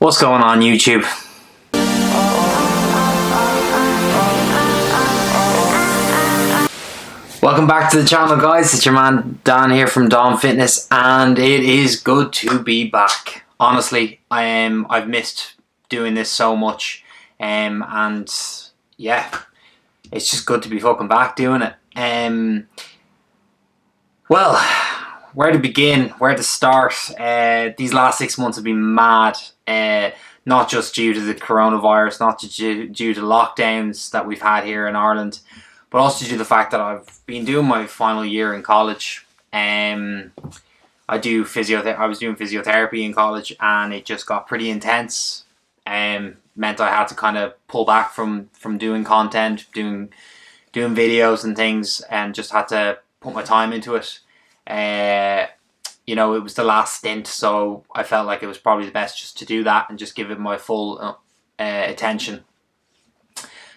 What's going on YouTube? Welcome back to the channel, guys. It's your man Dan here from Dom Fitness, and it is good to be back. Honestly, I've missed doing this so much, and yeah, it's just good to be fucking back doing it. Well, where to begin, where to start? These last 6 months have been mad. Not just due to the coronavirus, not just due to lockdowns that we've had here in Ireland, but also due to the fact that I've been doing my final year in college. I was doing physiotherapy in college, and it just got pretty intense. Meant I had to kind of pull back from doing content, doing videos and things, and just had to put my time into it. It was the last stint, so I felt like it was probably the best just to do that and just give it my full attention.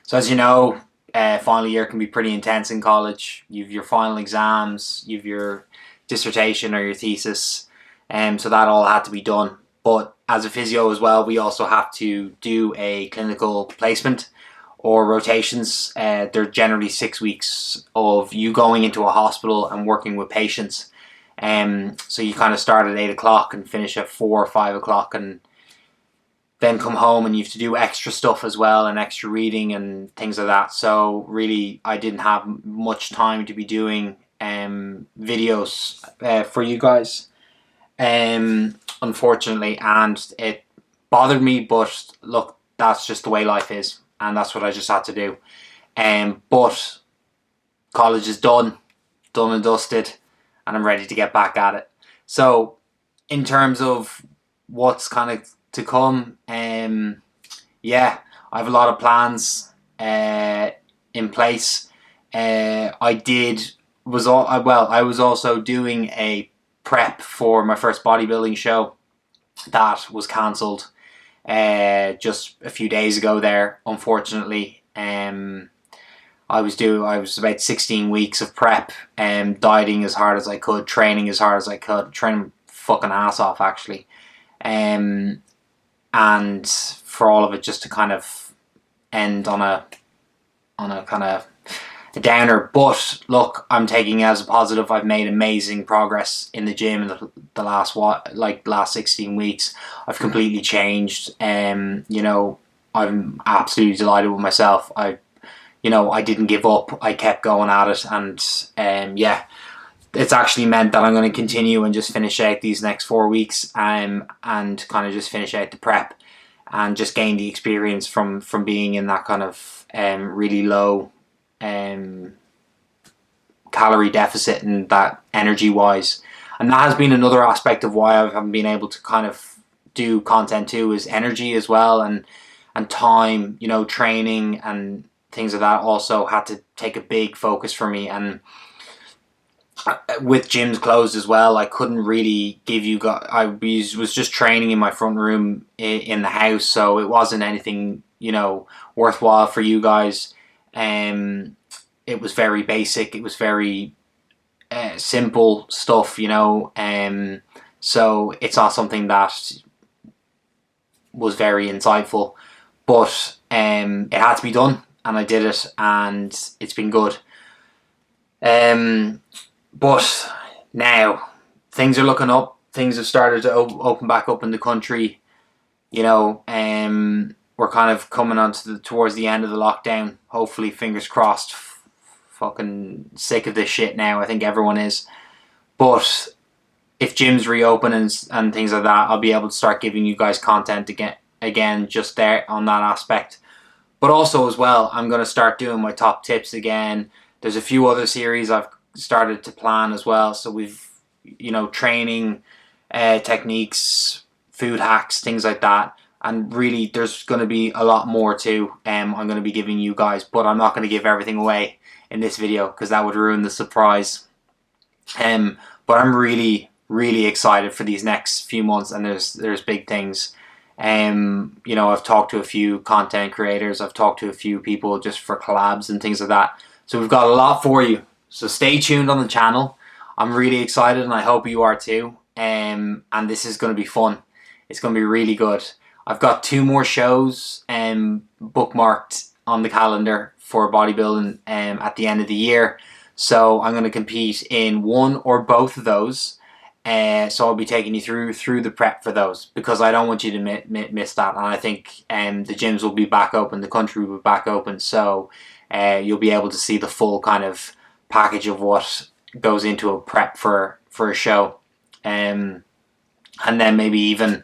So as you know, final year can be pretty intense in college. You've your final exams, you've your dissertation or your thesis, so that all had to be done. But as a physio as well, we also have to do a clinical placement or rotations. They're generally 6 weeks of you going into a hospital and working with patients. So you kind of start at 8 o'clock and finish at 4 or 5 o'clock, and then come home, and you have to do extra stuff as well, and extra reading and things like that. So really, I didn't have much time to be doing videos for you guys, unfortunately, and it bothered me. But look, that's just the way life is, and that's what I just had to do. But college is done and dusted, and I'm ready to get back at it. So in terms of what's kind of to come, yeah, I have a lot of plans in place. I was also doing a prep for my first bodybuilding show that was cancelled just a few days ago there, unfortunately. I was about 16 weeks of prep, dieting as hard as I could, training as hard as I could, training fucking ass off actually, and for all of it just to kind of end on a kind of a downer. But look, I'm taking it as a positive. I've made amazing progress in the gym in the last 16 weeks. I've completely changed. I'm absolutely delighted with myself. I didn't give up. I kept going at it, and yeah, it's actually meant that I'm going to continue and just finish out these next 4 weeks, and kind of just finish out the prep and just gain the experience from being in that kind of really low calorie deficit and that energy wise. And that has been another aspect of why I haven't been able to kind of do content too, is energy as well, and time, training and things like that also had to take a big focus for me. And with gyms closed as well, I couldn't really give you guys, I was just training in my front room in the house, so it wasn't anything worthwhile for you guys. It was very basic, it was very simple stuff, so it's not something that was very insightful, but it had to be done, and I did it, and it's been good. But now things are looking up. Things have started to open back up in the country. We're kind of coming on towards the end of the lockdown. Hopefully, fingers crossed. Fucking sick of this shit now. I think everyone is. But if gyms reopen and things like that, I'll be able to start giving you guys content again just there on that aspect. But also as well, I'm going to start doing my top tips again. There's a few other series I've started to plan as well. So we've, training techniques, food hacks, things like that. And really, there's going to be a lot more too. I'm going to be giving you guys, but I'm not going to give everything away in this video because that would ruin the surprise. But I'm really, really excited for these next few months, and there's big things. I've talked to a few content creators. I've talked to a few people just for collabs and things like that. So we've got a lot for you. So stay tuned on the channel. I'm really excited, and I hope you are too. And this is going to be fun. It's going to be really good. I've got 2 more shows bookmarked on the calendar for bodybuilding at the end of the year. So I'm going to compete in one or both of those. So I'll be taking you through the prep for those, because I don't want you to miss that. And I think the gyms will be back open, the country will be back open, so you'll be able to see the full kind of package of what goes into a prep for a show. And then maybe even,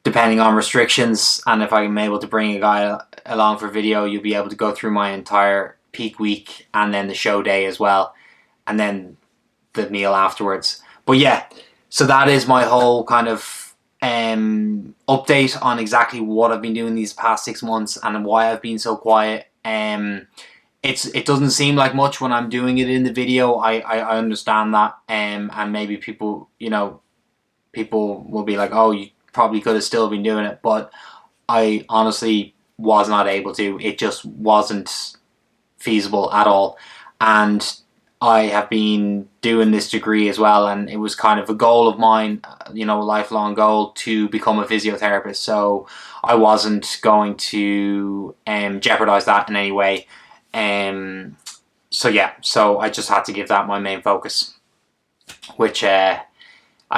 depending on restrictions, and if I'm able to bring a guy along for video, you'll be able to go through my entire peak week and then the show day as well, and then the meal afterwards. But yeah, so that is my whole kind of update on exactly what I've been doing these past 6 months and why I've been so quiet. It doesn't seem like much when I'm doing it in the video. I understand that, and maybe people will be like, oh, you probably could have still been doing it, but I honestly was not able to. It just wasn't feasible at all. And I have been doing this degree as well, and it was kind of a goal of mine, a lifelong goal, to become a physiotherapist. So I wasn't going to jeopardize that in any way. So I just had to give that my main focus, which I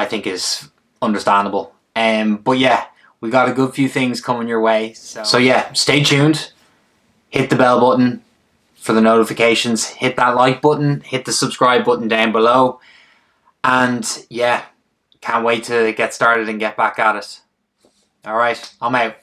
think is understandable. But yeah, we got a good few things coming your way. So yeah, stay tuned. Hit the bell button for the notifications. Hit that like button. Hit the subscribe button down below. And yeah, can't wait to get started and get back at it. Alright, I'm out.